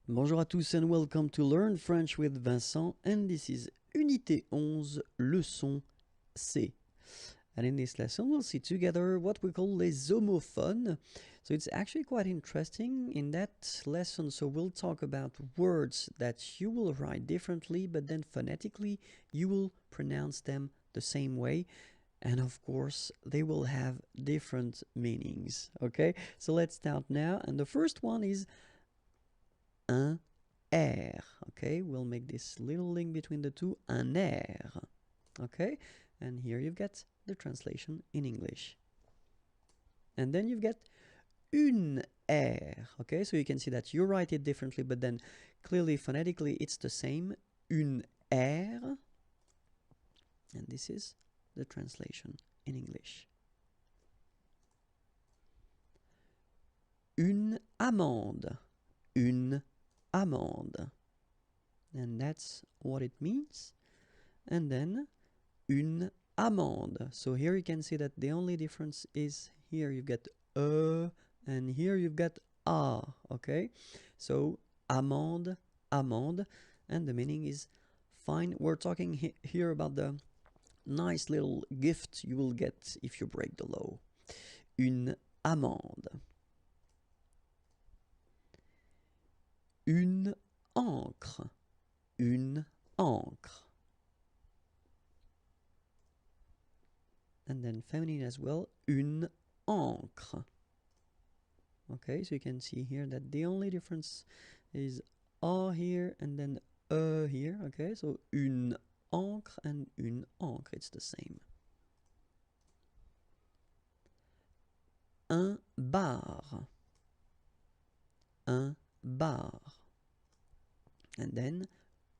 Bonjour à tous and welcome to Learn French with Vincent, and this is Unité 11, leçon C. And in this lesson we'll see together what we call les homophones. So it's actually quite interesting in that lesson. So we'll talk about words that you will write differently, but then phonetically you will pronounce them the same way. And of course, they will have different meanings. Okay, so let's start now. And the first one is un air. Okay, we'll make this little link between the two, un air. Okay, and here you've got the translation in English. And then you've got une air. Okay, so you can see that you write it differently, but then clearly phonetically it's the same, une air. And this is the translation in English. Une amende. Une amende. And that's what it means. And then une amende. So here you can see that the only difference is here you've got and here you've got a. Okay, so amende, amende, and the meaning is fine. We're talking here about the nice little gift you will get if you break the law. Une amende. Une encre. Une encre. And then feminine as well, une encre. Okay, so you can see here that the only difference is a here and then here. Okay, so une encre and une encre, it's the same. Un bar. Un bar. And then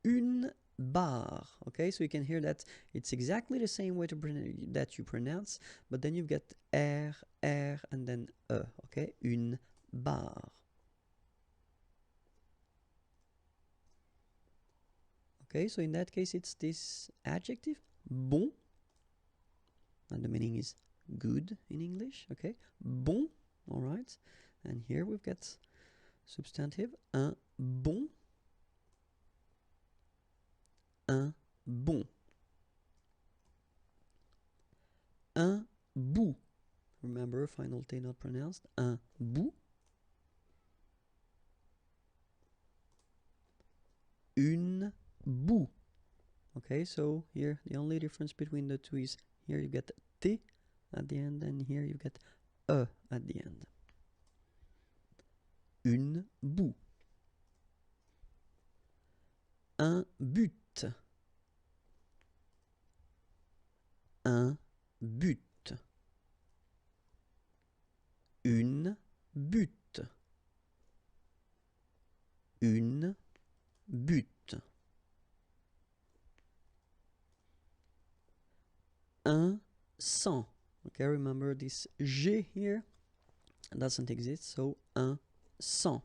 une barre. Okay, so you can hear that it's exactly the same way that you pronounce, but then you've got r, and then e. Okay, une barre. Okay, so in that case it's this adjective, bon, and the meaning is good in English. Okay, bon. All right, and here we've got substantive, un bon. Un bon. Un bout. Remember, final T not pronounced. Un bout. Une bout. Okay, so here the only difference between the two is here you get T at the end and here you get E at the end. Une bout. Un but. Un but. Une butte. Une butte. Un sang. Okay, remember this G here doesn't exist, so un sang.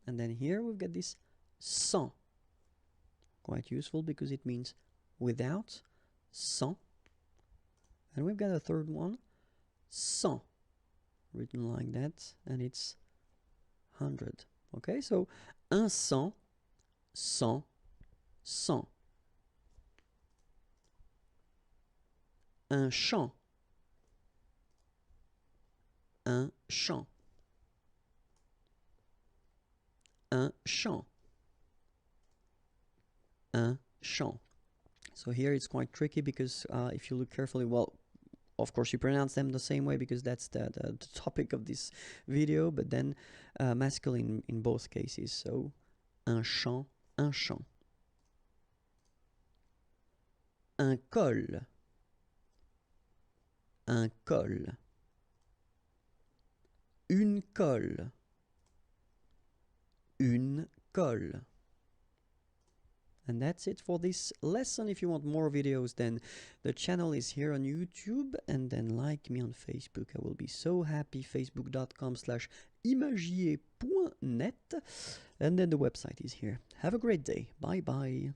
And then here we've got this sans. Quite useful because it means without, sans. And we've got a third one, cent, written like that, and it's 100. Okay, so un cent, cent, cent. Un champ, un champ. Un champ. Un champ. So here it's quite tricky because if you look carefully, well, of course you pronounce them the same way because that's the topic of this video, but then masculine in both cases. So un champ, un champ. Un col. Un col. Une colle. Une colle. And that's it for this lesson. If you want more videos, then the channel is here on YouTube, and then like me on Facebook. I will be so happy. facebook.com/imagier.net, and then the website is here. Have a great day. Bye bye.